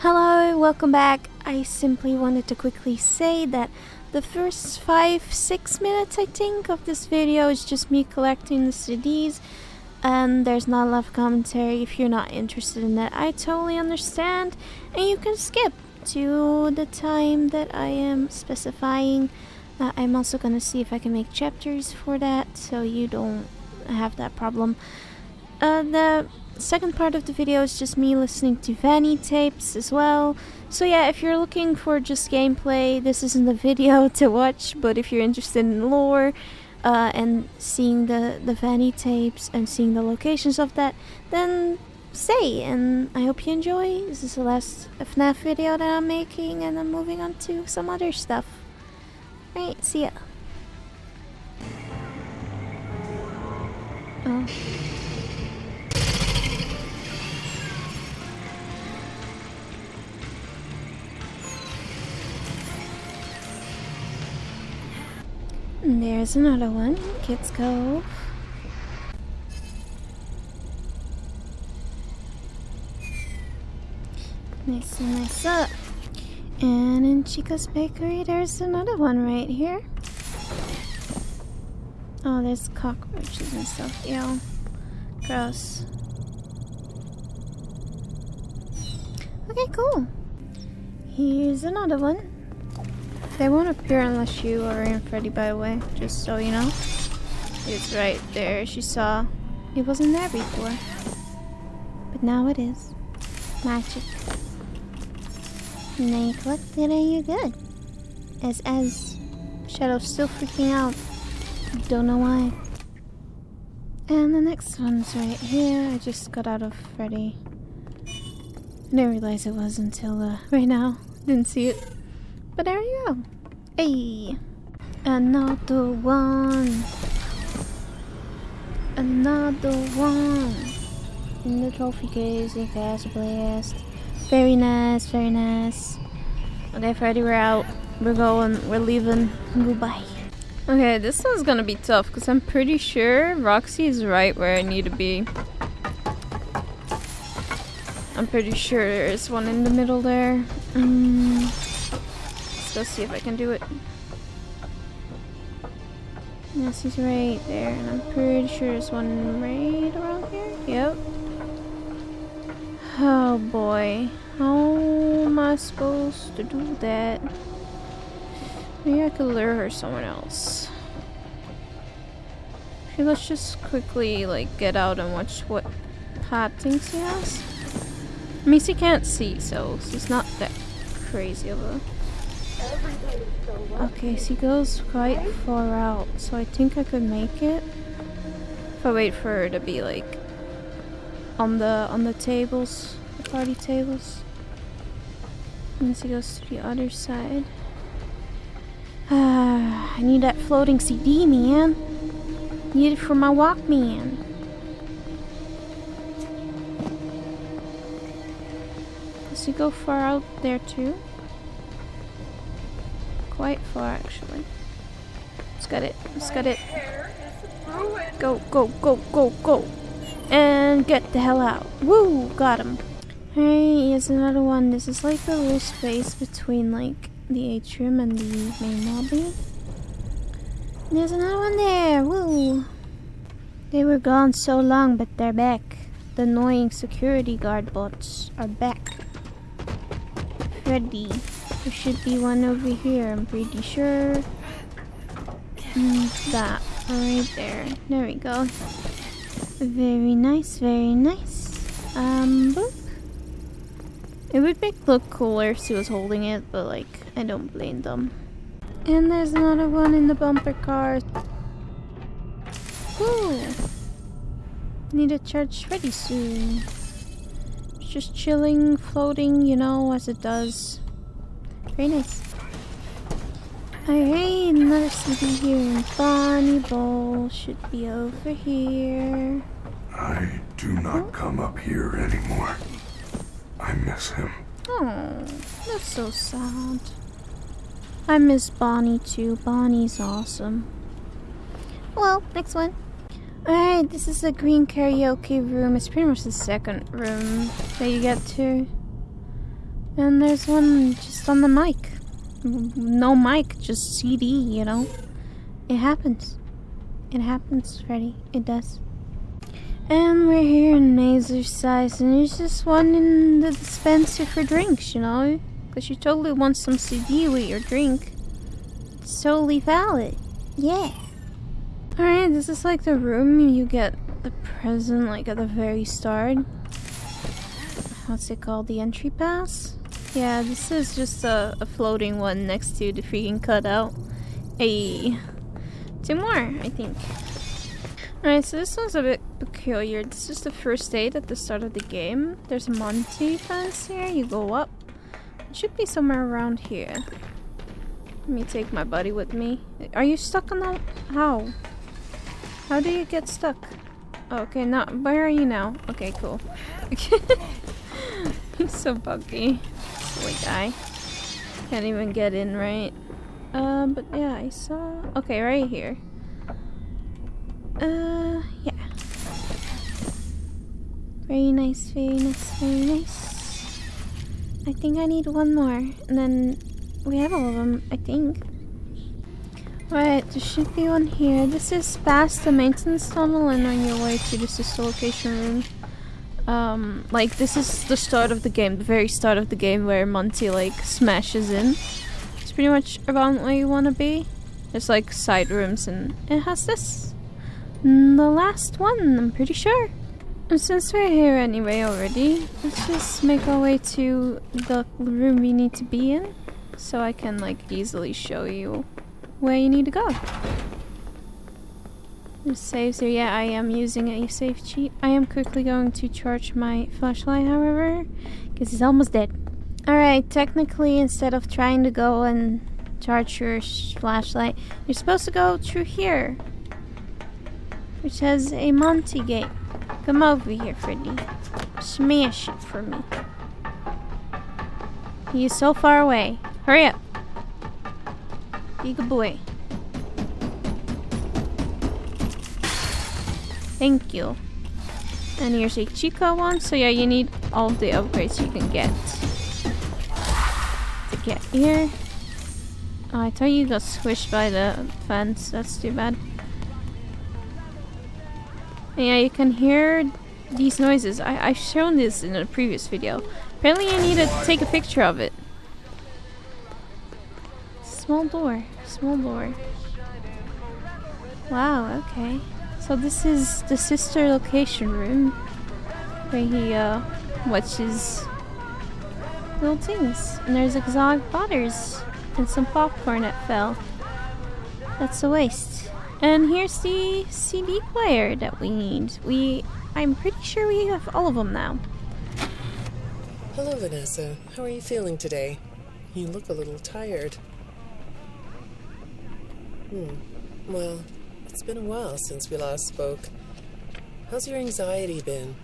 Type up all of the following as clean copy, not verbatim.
Hello, welcome back. I simply wanted to quickly say that the first 5-6 minutes I think of this video is just me collecting the CDs, and there's not a lot of commentary. If you're not interested in that, I totally understand, and you can skip to the time that I am specifying. I'm also gonna see if I can make chapters for that so you don't have that problem. The second part of the video is just me listening to Vanny tapes as well. So yeah, if you're looking for just gameplay, this isn't the video to watch, but if you're interested in lore and seeing the Vanny tapes and seeing the locations of that, then stay, and I hope you enjoy. This is the last FNAF video that I'm making, and I'm moving on to some other stuff. Right, see ya. Oh. And there's another one, Kids Cove. Nice and nice up. And in Chica's Bakery, there's another one right here. Oh, there's cockroaches and stuff. Ew. Gross. Okay, cool. Here's another one. They won't appear unless you are in Freddy, by the way, just so you know. It's right there. She saw it wasn't there before, but now it is. Magic. And then you collect it and you're good. As Shadow's still freaking out. Don't know why. And the next one's right here. I just got out of Freddy. I didn't realize it was until right now. Didn't see it. But there you go. Hey! Another one! Another one! In the trophy case, in Gas Blast. Very nice, very nice. Okay, Freddy, we're out. We're going, we're leaving. Goodbye. Okay, this one's gonna be tough because I'm pretty sure Roxy is right where I need to be. I'm pretty sure there's one in the middle there. Let's see if I can do it. Yes, he's right there, and I'm pretty sure there's one right around here. Yep. Oh boy, how am I supposed to do that? Maybe I could lure her somewhere else. Okay, let's just quickly like get out and watch what hot things he has. I mean, she can't see, so she's not that crazy of a. Okay, she goes quite far out, so I think I could make it if I wait for her to be like on the tables, the party tables. And she goes to the other side. I need that floating CD, man. Need it for my Walkman. Does he go far out there too? Quite far, actually. Let's get it. Let's get it. Go, go, go, go, go. And get the hell out. Woo! Got him. Hey, here's another one. This is like the little space between like the atrium and the main lobby. There's another one there. Woo! They were gone so long, but they're back. The annoying security guard bots are back. Freddy. There should be one over here, I'm pretty sure. That right there. There we go. Very nice, very nice. Boop. It would look cooler if she was holding it, but like, I don't blame them. And there's another one in the bumper car. Cool. Need to charge Freddy soon. It's just chilling, floating, you know, as it does. Very nice. Alright, another CD here in Bonnie Bowl. Should be over here. I do not come up here anymore. I miss him. Oh, that's so sad. I miss Bonnie too. Bonnie's awesome. Well, next one. Alright, this is the green karaoke room. It's pretty much the second room that you get to. And there's one just on the mic. No mic, just CD, you know? It happens. It happens, Freddy. It does. And we're here in an exercise, and there's just one in the dispenser for drinks, you know? Because you totally want some CD with your drink. It's totally valid. Yeah. Alright, this is like the room you get the present, like at the very start. What's it called? The entry pass? Yeah, this is just a floating one next to the freaking cutout. Hey. Two more, I think. Alright, so this one's a bit peculiar. This is the first aid at the start of the game. There's a Monty fence here. You go up. It should be somewhere around here. Let me take my buddy with me. Are you stuck on the... How? How do you get stuck? Oh, okay, now, where are you now? Okay, cool. He's so buggy. Silly guy. Can't even get in, right? But yeah, I saw... Okay, right here. Yeah. Very nice, very nice, very nice. I think I need one more, and then we have all of them, I think. Right, there should be one here. This is past the maintenance tunnel and on your way to the sister location room. Like, this is the start of the game, the very start of the game where Monty, like, smashes in. It's pretty much around where you want to be. There's, like, side rooms, and it has this. The last one, I'm pretty sure. And since we're here anyway already, let's just make our way to the room we need to be in. So I can, like, easily show you where you need to go. The saves here. Yeah, I am using a save cheat. I am quickly going to charge my flashlight, however, because it's almost dead. Alright, technically, instead of trying to go and charge your flashlight, you're supposed to go through here, which has a Monty gate. Come over here, Freddy. Smash it for me. He's so far away. Hurry up. Be a good boy. Thank you. And here's a Chica one. So yeah, you need all the upgrades you can get to get here. Oh, I thought you got squished by the fence. That's too bad. And yeah, you can hear these noises. I've shown this in a previous video. Apparently you need to take a picture of it. Small door. Small door. Wow, okay. So this is the sister location room where he watches little things. And there's exotic butters and some popcorn that fell. That's a waste. And here's the CD player that we need. I'm pretty sure we have all of them now. Hello, Vanessa. How are you feeling today? You look a little tired. Well, it's been a while since we last spoke. How's your anxiety been?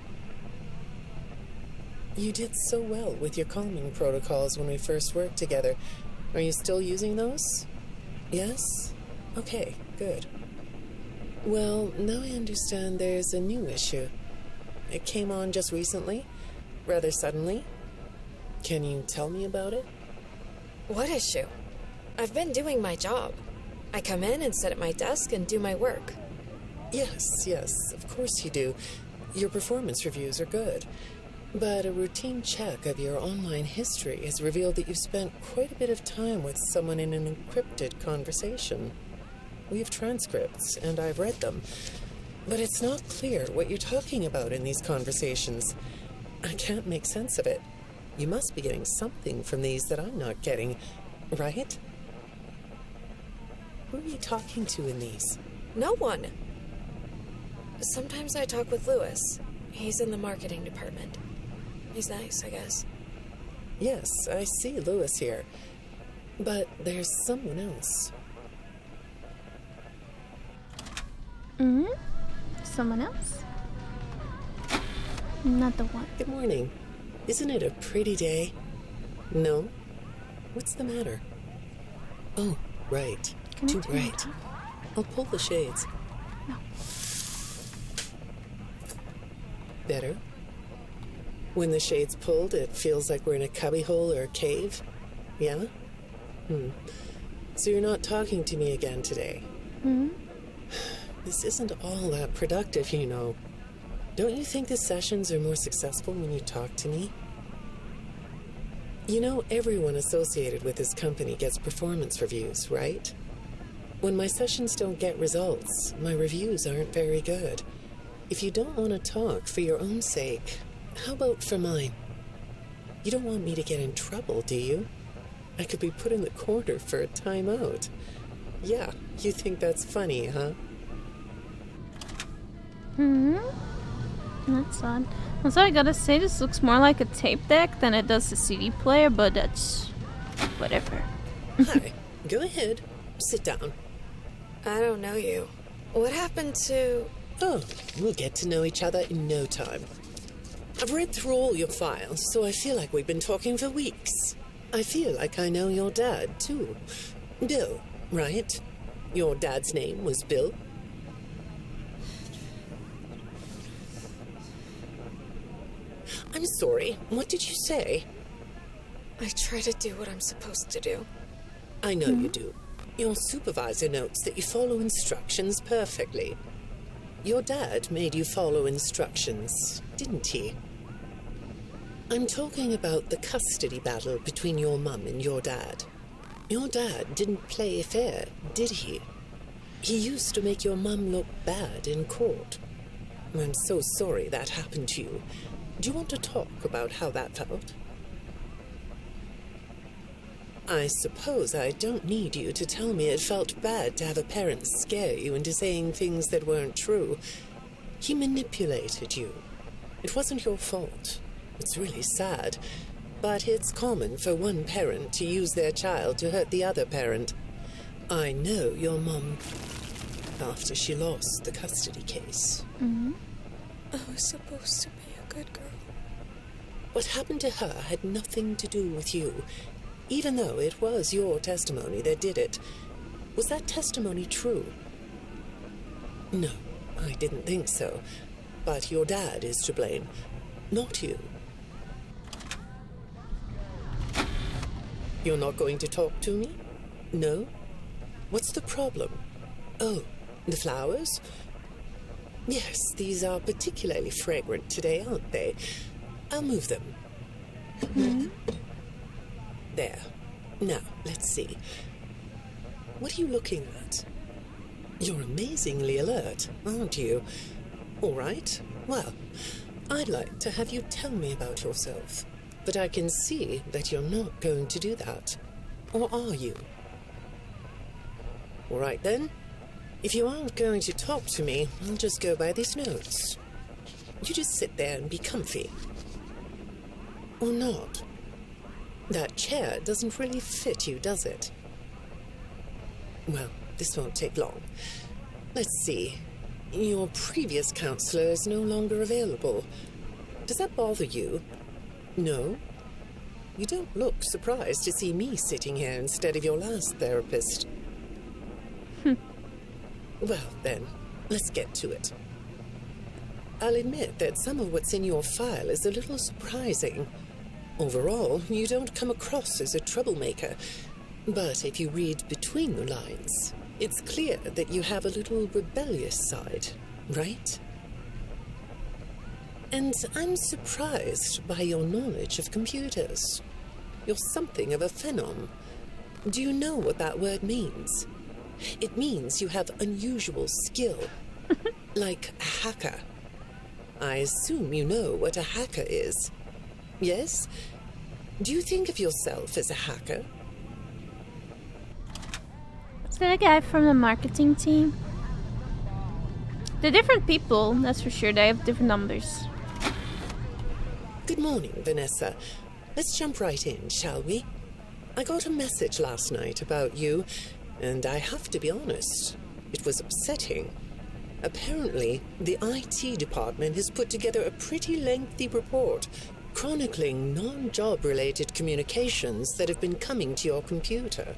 You did so well with your calming protocols when we first worked together. Are you still using those? Yes? Okay, good. Well, now I understand there's a new issue. It came on just recently, rather suddenly. Can you tell me about it? What issue? I've been doing my job. I come in and sit at my desk and do my work. Yes, of course you do. Your performance reviews are good. But a routine check of your online history has revealed that you've spent quite a bit of time with someone in an encrypted conversation. We have transcripts, and I've read them. But it's not clear what you're talking about in these conversations. I can't make sense of it. You must be getting something from these that I'm not getting, right? Who are you talking to in these? No one. Sometimes I talk with Lewis. He's in the marketing department. He's nice, I guess. Yes, I see Lewis here. But there's someone else. Someone else? Not the one. Good morning. Isn't it a pretty day? No? What's the matter? Oh, right. Too bright. I'll pull the shades. No. Better? When the shade's pulled, it feels like we're in a cubbyhole or a cave? Yeah? So you're not talking to me again today? This isn't all that productive, you know. Don't you think the sessions are more successful when you talk to me? You know, everyone associated with this company gets performance reviews, right? When my sessions don't get results, my reviews aren't very good. If you don't want to talk for your own sake, how about for mine? You don't want me to get in trouble, do you? I could be put in the corner for a timeout. Yeah, you think that's funny, huh? That's odd. Also, I gotta say, this looks more like a tape deck than it does a CD player, but that's whatever. Hi, go ahead. Sit down. I don't know you. What happened to... Oh, we'll get to know each other in no time. I've read through all your files, so I feel like we've been talking for weeks. I feel like I know your dad, too. Bill, right? Your dad's name was Bill? I'm sorry, what did you say? I try to do what I'm supposed to do. I know you do. Your supervisor notes that you follow instructions perfectly. Your dad made you follow instructions, didn't he? I'm talking about the custody battle between your mum and your dad. Your dad didn't play fair, did he? He used to make your mum look bad in court. I'm so sorry that happened to you. Do you want to talk about how that felt? I suppose I don't need you to tell me it felt bad to have a parent scare you into saying things that weren't true. He manipulated you. It wasn't your fault. It's really sad, but it's common for one parent to use their child to hurt the other parent. I know your mum after she lost the custody case. I was supposed to be a good girl. What happened to her had nothing to do with you, even though it was your testimony that did it. Was that testimony true? No, I didn't think so. But your dad is to blame, not you. You're not going to talk to me? No? What's the problem? Oh, the flowers? Yes, these are particularly fragrant today, aren't they? I'll move them. There. Now, let's see. What are you looking at? You're amazingly alert, aren't you? All right. Well, I'd like to have you tell me about yourself. But I can see that you're not going to do that. Or are you? All right, then. If you aren't going to talk to me, I'll just go by these notes. You just sit there and be comfy. Or not. That chair doesn't really fit you, does it? Well, this won't take long. Let's see. Your previous counselor is no longer available. Does that bother you? No? You don't look surprised to see me sitting here instead of your last therapist. Well, then, let's get to it. I'll admit that some of what's in your file is a little surprising. Overall, you don't come across as a troublemaker. But if you read between the lines, it's clear that you have a little rebellious side, right? And I'm surprised by your knowledge of computers. You're something of a phenom. Do you know what that word means? It means you have unusual skill, like a hacker. I assume you know what a hacker is. Yes? Do you think of yourself as a hacker? Is that a guy from the marketing team? They're different people, that's for sure. They have different numbers. Good morning, Vanessa. Let's jump right in, shall we? I got a message last night about you, and I have to be honest, it was upsetting. Apparently, the IT department has put together a pretty lengthy report chronicling non-job-related communications that have been coming to your computer.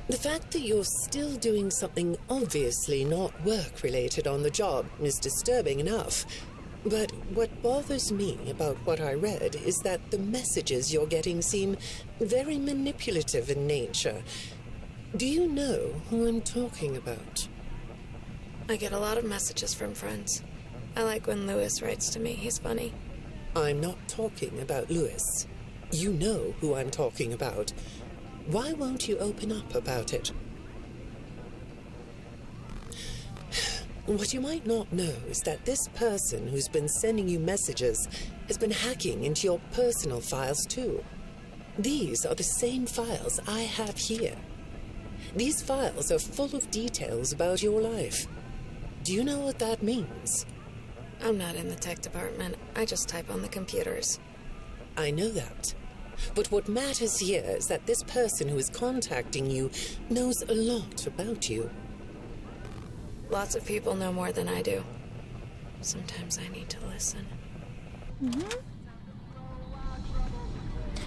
The fact that you're still doing something obviously not work-related on the job is disturbing enough, But what bothers me about what I read is that the messages you're getting seem very manipulative in nature. Do you know who I'm talking about? I get a lot of messages from friends. I like when Lewis writes to me. He's funny. I'm not talking about Lewis. You know who I'm talking about. Why won't you open up about it? What you might not know is that this person who's been sending you messages has been hacking into your personal files too. These are the same files I have here. These files are full of details about your life. Do you know what that means? I'm not in the tech department. I just type on the computers. I know that. But what matters here is that this person who is contacting you knows a lot about you. Lots of people know more than I do. Sometimes I need to listen.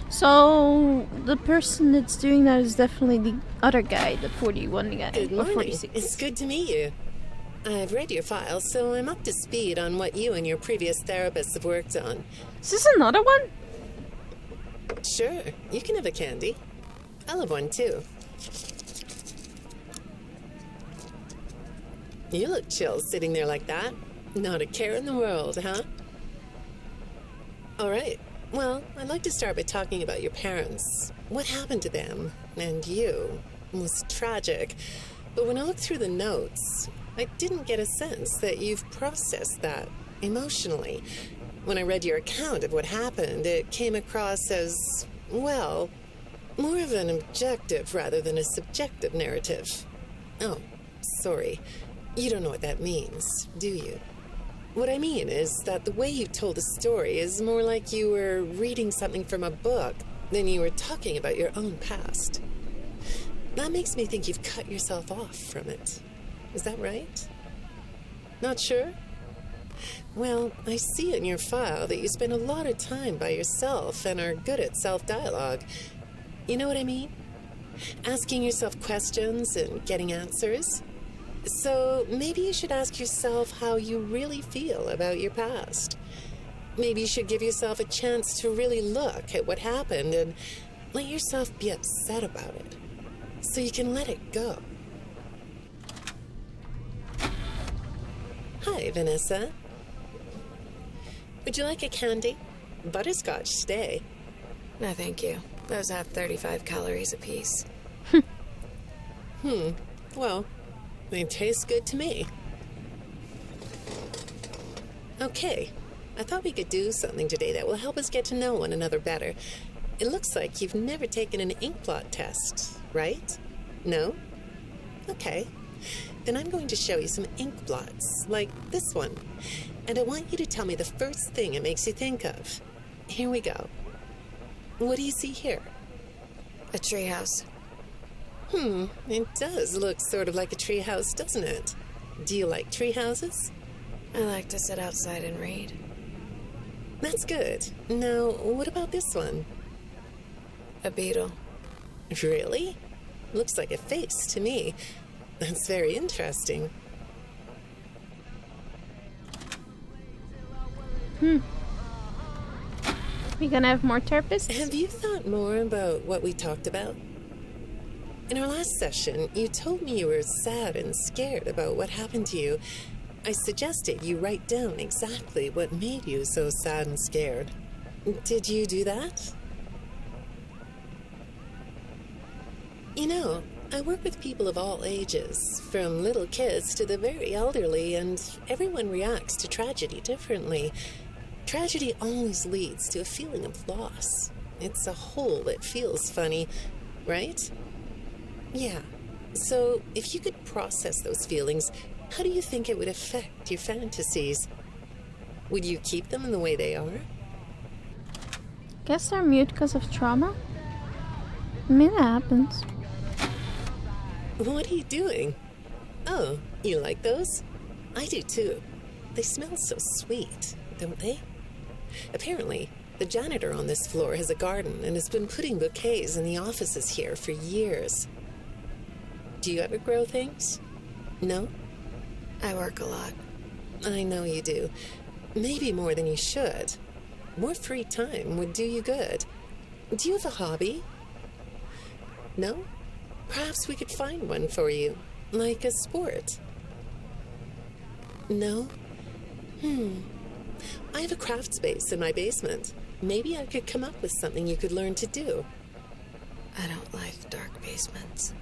So the person that's doing that is definitely the other guy, the 41 guy. Good or morning. 46. It's good to meet you. I've read your file, so I'm up to speed on what you and your previous therapists have worked on. Is this another one? Sure, you can have a candy. I'll have one too. You look chill sitting there like that. Not a care in the world, huh? All right. Well, I'd like to start by talking about your parents. What happened to them and you was tragic. But when I looked through the notes, I didn't get a sense that you've processed that emotionally. When I read your account of what happened, it came across as, well, more of an objective rather than a subjective narrative. Oh, sorry. You don't know what that means, do you? What I mean is that the way you told the story is more like you were reading something from a book than you were talking about your own past. That makes me think you've cut yourself off from it. Is that right? Not sure? Well, I see in your file that you spend a lot of time by yourself and are good at self-dialogue. You know what I mean? Asking yourself questions and getting answers. So maybe you should ask yourself how you really feel about your past. Maybe you should give yourself a chance to really look at what happened and let yourself be upset about it, so you can let it go. Hi, Vanessa. Would you like a candy? Butterscotch today. No, thank you. Those have 35 calories apiece. Well, they taste good to me. Okay, I thought we could do something today that will help us get to know one another better. It looks like you've never taken an ink blot test, right? No? Okay. Then I'm going to show you some ink blots, like this one. And I want you to tell me the first thing it makes you think of. Here we go. What do you see here? A treehouse. It does look sort of like a treehouse, doesn't it? Do you like treehouses? I like to sit outside and read. That's good. Now, what about this one? A beetle. Really? Looks like a face to me. That's very interesting. We gonna have more therapists? Have you thought more about what we talked about? In our last session, you told me you were sad and scared about what happened to you. I suggested you write down exactly what made you so sad and scared. Did you do that? You know, I work with people of all ages, from little kids to the very elderly, and everyone reacts to tragedy differently. Tragedy always leads to a feeling of loss. It's a hole that feels funny, right? Yeah. So, if you could process those feelings, how do you think it would affect your fantasies? Would you keep them in the way they are? Guess they're mute because of trauma? I mean, it happens. What are you doing? Oh, you like those? I do too. They smell so sweet, don't they? Apparently, the janitor on this floor has a garden and has been putting bouquets in the offices here for years. Do you ever grow things? No? I work a lot. I know you do. Maybe more than you should. More free time would do you good. Do you have a hobby? No? Perhaps we could find one for you, like a sport. No? I have a craft space in my basement. Maybe I could come up with something you could learn to do. I don't like dark basements.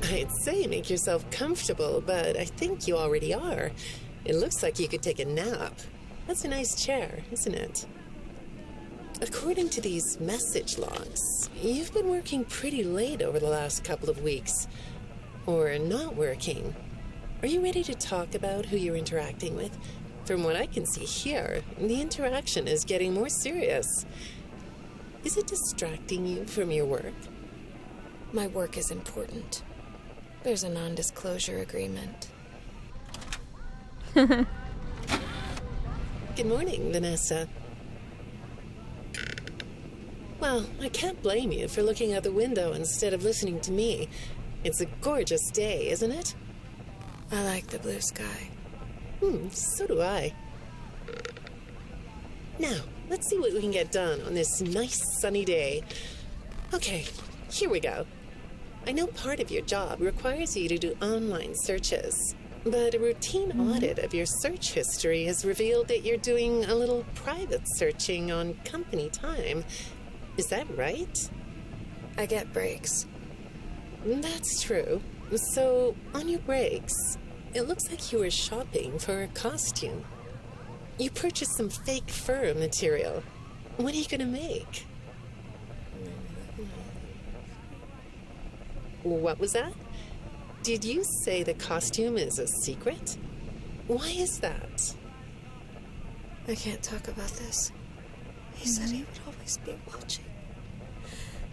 I'd say make yourself comfortable, but I think you already are. It looks like you could take a nap. That's a nice chair, isn't it? According to these message logs, you've been working pretty late over the last couple of weeks. Or not working. Are you ready to talk about who you're interacting with? From what I can see here, the interaction is getting more serious. Is it distracting you from your work? My work is important. There's a non-disclosure agreement. Good morning, Vanessa. Well, I can't blame you for looking out the window instead of listening to me. It's a gorgeous day, isn't it? I like the blue sky. So do I. Now, let's see what we can get done on this nice sunny day. Okay, here we go. I know part of your job requires you to do online searches, but a routine audit of your search history has revealed that you're doing a little private searching on company time. Is that right? I get breaks. That's true. So, on your breaks, it looks like you were shopping for a costume. You purchased some fake fur material. What are you gonna make? What was that? Did you say the costume is a secret? Why is that? I can't talk about this. He said he would always be watching.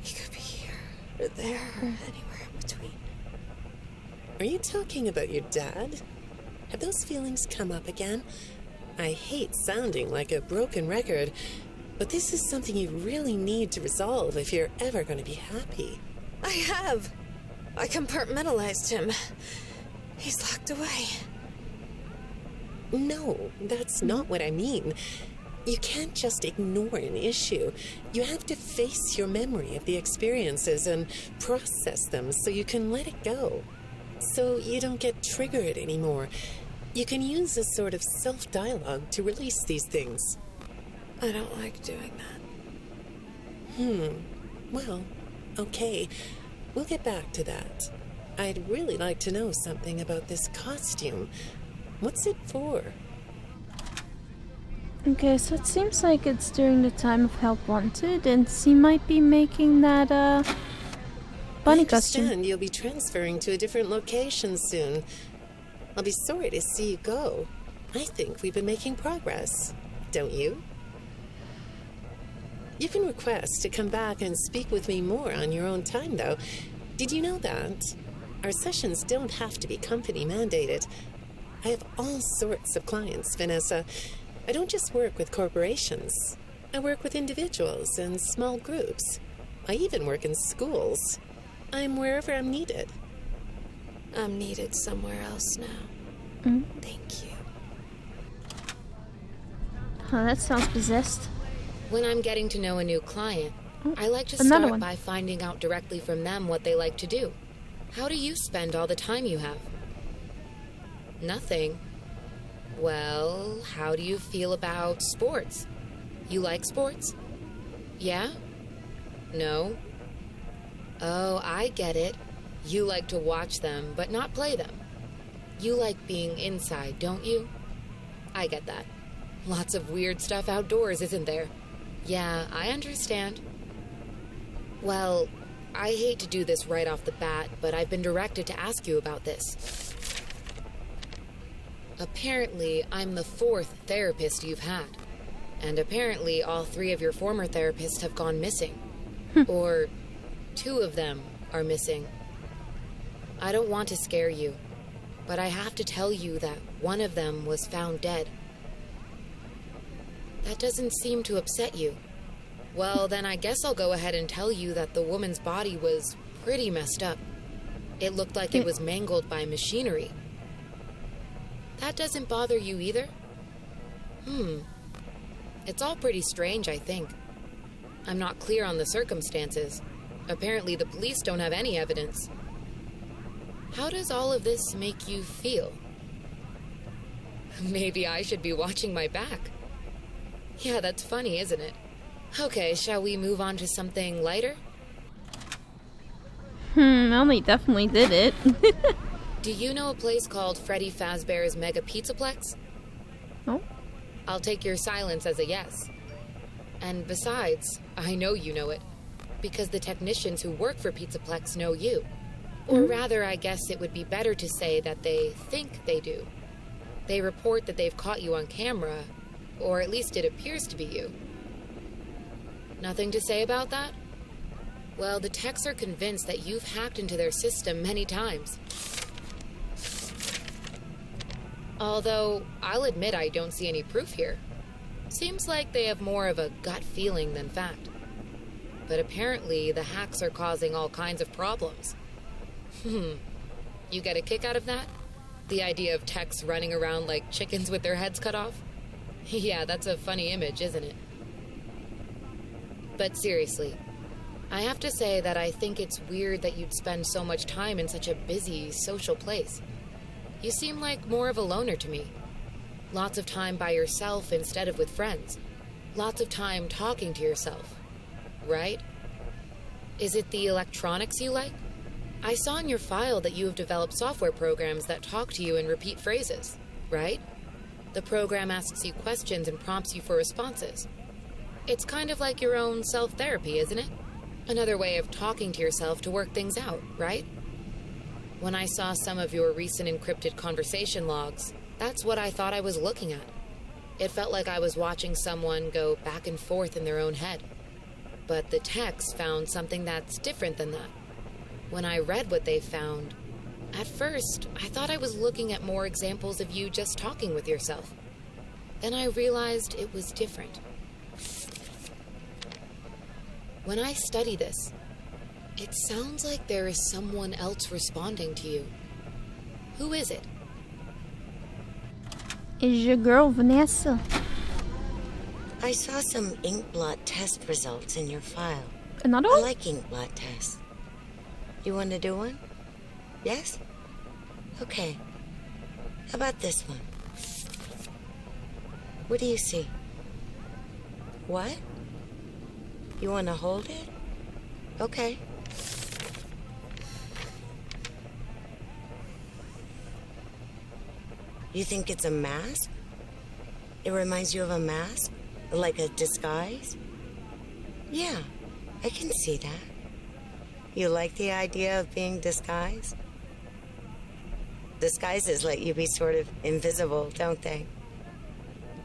He could be here, or there, or anywhere in between. Are you talking about your dad? Have those feelings come up again? I hate sounding like a broken record, but this is something you really need to resolve if you're ever going to be happy. I have. I compartmentalized him. He's locked away. No, that's not what I mean. You can't just ignore an issue. You have to face your memory of the experiences and process them so you can let it go. So you don't get triggered anymore. You can use a sort of self-dialogue to release these things. I don't like doing that. Well, okay. We'll get back to that. I'd really like to know something about this costume. What's it for? Okay, so it seems like it's during the time of Help Wanted, and she might be making that, bunny I costume. understand you'll be transferring to a different location soon. I'll be sorry to see you go. I think we've been making progress, don't you? You can request to come back and speak with me more on your own time, though. Did you know that? Our sessions don't have to be company mandated. I have all sorts of clients, Vanessa. I don't just work with corporations. I work with individuals and small groups. I even work in schools. I'm wherever I'm needed. I'm needed somewhere else now. Thank you. Oh, that sounds possessed. When I'm getting to know a new client, I like to another start one. by finding out directly from them what they like to do. How do you spend all the time you have? Nothing. Well, how do you feel about sports? You like sports? Yeah? No? Oh, I get it. You like to watch them, but not play them. You like being inside, don't you? I get that. Lots of weird stuff outdoors, isn't there? Yeah, I understand. Well, I hate to do this right off the bat, but I've been directed to ask you about this. Apparently, I'm the 4th therapist you've had. And apparently, all 3 of your former therapists have gone missing. Or 2 of them are missing. I don't want to scare you, but I have to tell you that one of them was found dead. That doesn't seem to upset you. Well, then I guess I'll go ahead and tell you that the woman's body was pretty messed up. It looked like it was mangled by machinery. That doesn't bother you either? It's all pretty strange, I think. I'm not clear on the circumstances. Apparently the police don't have any evidence. How does all of this make you feel? Maybe I should be watching my back. Yeah, that's funny, isn't it? Okay, shall we move on to something lighter? Well, they definitely did it. Do you know a place called Freddy Fazbear's Mega Pizzaplex? Oh? I'll take your silence as a yes. And besides, I know you know it, because the technicians who work for Pizzaplex know you. Or rather, I guess it would be better to say that they think they do. They report that they've caught you on camera, or at least it appears to be you. Nothing to say about that? Well, the techs are convinced that you've hacked into their system many times. Although, I'll admit I don't see any proof here. Seems like they have more of a gut feeling than fact. But apparently, the hacks are causing all kinds of problems. You get a kick out of that? The idea of techs running around like chickens with their heads cut off? Yeah, that's a funny image, isn't it? But seriously, I have to say that I think it's weird that you'd spend so much time in such a busy, social place. You seem like more of a loner to me. Lots of time by yourself instead of with friends. Lots of time talking to yourself. Right? Is it the electronics you like? I saw in your file that you have developed software programs that talk to you in repeat phrases, right? The program asks you questions and prompts you for responses. It's kind of like your own self-therapy, isn't it? Another way of talking to yourself to work things out, right? When I saw some of your recent encrypted conversation logs, that's what I thought I was looking at. It felt like I was watching someone go back and forth in their own head. But the techs found something that's different than that. When I read what they found, at first, I thought I was looking at more examples of you just talking with yourself. Then I realized it was different. When I study this, it sounds like there is someone else responding to you. Who is it? Is your girl Vanessa? I saw some ink blot test results in your file. Another I one? like ink blot tests. You want to do one? Yes? Okay. How about this one? What do you see? What? You want to hold it? Okay. You think it's a mask? It reminds you of a mask? Like a disguise? Yeah, I can see that. You like the idea of being disguised? Disguises let you be sort of invisible, don't they?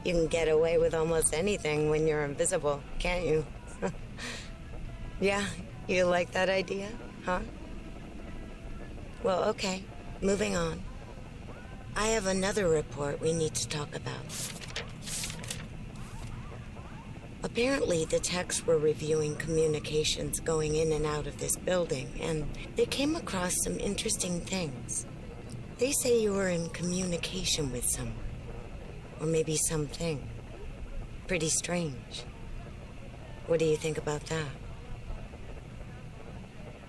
You can get away with almost anything when you're invisible, can't you? Yeah, you like that idea, huh? Well, okay, moving on. I have another report we need to talk about. Apparently, the techs were reviewing communications going in and out of this building, and they came across some interesting things. They say you were in communication with someone, or maybe something. Pretty strange. What do you think about that?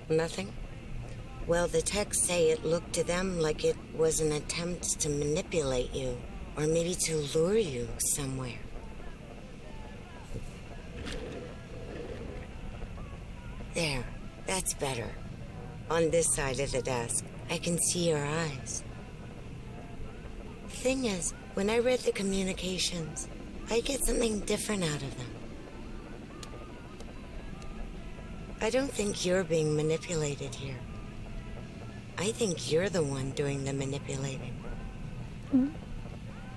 Nothing? Well, the techs say it looked to them like it was an attempt to manipulate you, or maybe to lure you somewhere. There, that's better. On this side of the desk, I can see your eyes. The thing is, when I read the communications, I get something different out of them. I don't think you're being manipulated here. I think you're the one doing the manipulating.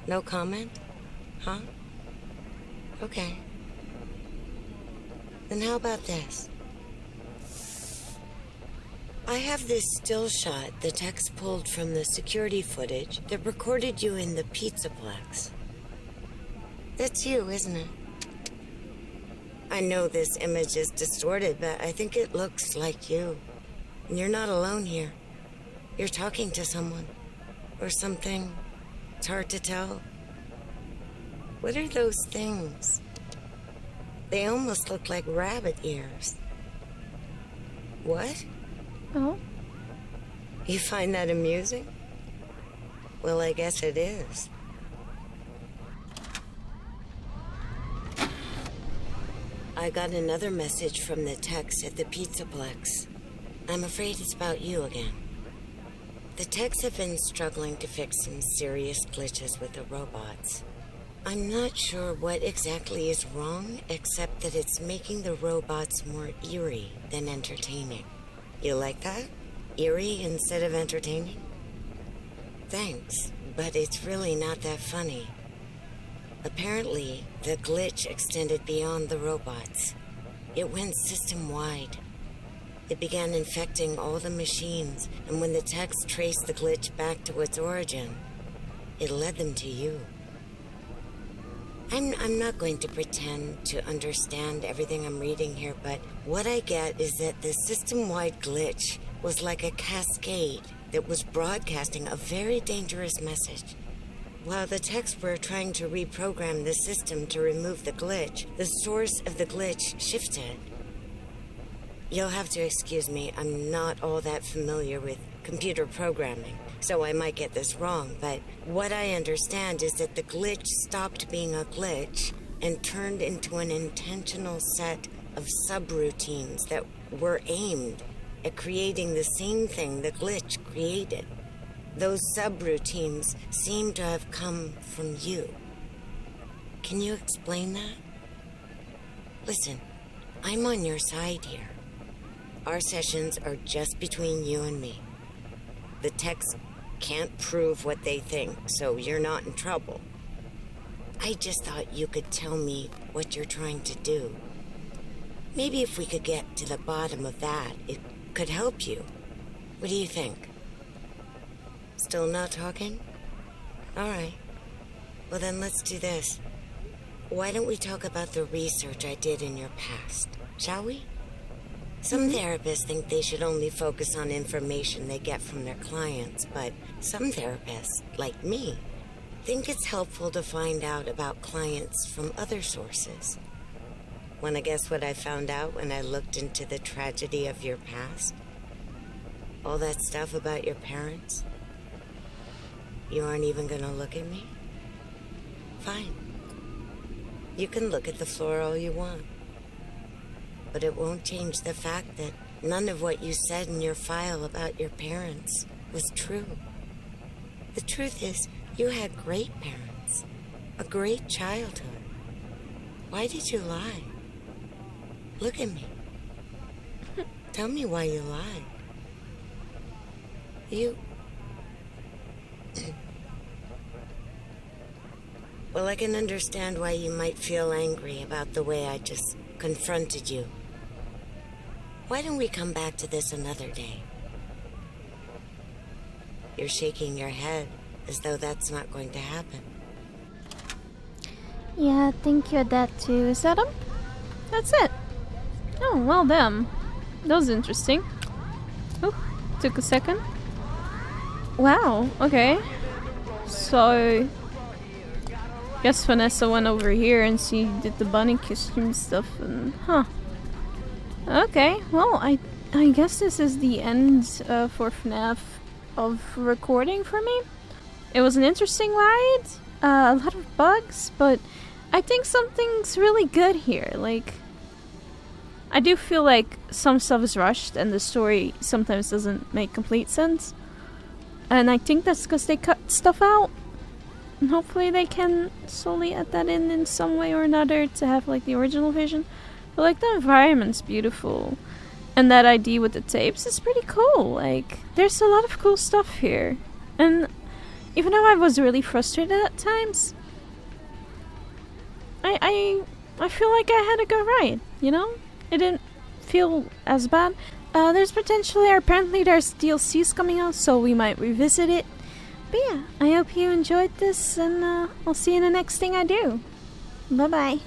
No comment? Huh? Okay. Then how about this? I have this still shot the techs pulled from the security footage that recorded you in the Pizzaplex. That's you, isn't it? I know this image is distorted, but I think it looks like you. And you're not alone here. You're talking to someone. Or something. It's hard to tell. What are those things? They almost look like rabbit ears. What? Oh? You find that amusing? Well, I guess it is. I got another message from the techs at the Pizzaplex. I'm afraid it's about you again. The techs have been struggling to fix some serious glitches with the robots. I'm not sure what exactly is wrong, except that it's making the robots more eerie than entertaining. You like that? Eerie instead of entertaining? Thanks, but it's really not that funny. Apparently, the glitch extended beyond the robots. It went system-wide. It began infecting all the machines, and when the techs traced the glitch back to its origin, it led them to you. I'm not going to pretend to understand everything I'm reading here, but what I get is that the system-wide glitch was like a cascade that was broadcasting a very dangerous message. While the techs were trying to reprogram the system to remove the glitch, the source of the glitch shifted. You'll have to excuse me, I'm not all that familiar with computer programming, so I might get this wrong, but what I understand is that the glitch stopped being a glitch and turned into an intentional set of subroutines that were aimed at creating the same thing the glitch created. Those subroutines seem to have come from you. Can you explain that? Listen, I'm on your side here. Our sessions are just between you and me. The techs can't prove what they think, so you're not in trouble. I just thought you could tell me what you're trying to do. Maybe if we could get to the bottom of that, it could help you. What do you think? Still not talking? All right. Well, then let's do this. Why don't we talk about the research I did in your past, shall we? Some therapists think they should only focus on information they get from their clients, but some therapists, like me, think it's helpful to find out about clients from other sources. Want to guess what I found out when I looked into the tragedy of your past? All that stuff about your parents? You aren't even going to look at me? Fine. You can look at the floor all you want. But it won't change the fact that none of what you said in your file about your parents was true. The truth is, you had great parents, a great childhood. Why did you lie? Look at me. Tell me why you lied. Well, I can understand why you might feel angry about the way I just confronted you. Why don't we come back to this another day? You're shaking your head as though that's not going to happen. Yeah, I think you're that too. Is that him? That's it. Oh, well then. That was interesting. Oh, took a second. Wow, okay. So, guess Vanessa went over here and she did the bunny costume stuff and okay, well I guess this is the end for FNAF of recording for me. It was an interesting ride, a lot of bugs, but I think something's really good here. Like, I do feel like some stuff is rushed and the story sometimes doesn't make complete sense. And I think that's because they cut stuff out. And hopefully they can slowly add that in some way or another to have like the original vision. But like the environment's beautiful. And that ID with the tapes is pretty cool. Like, there's a lot of cool stuff here. And even though I was really frustrated at times, I feel like I had a good ride, you know? It didn't feel as bad. Apparently there's DLCs coming out, so we might revisit it. But yeah, I hope you enjoyed this, and I'll see you in the next thing I do. Bye bye.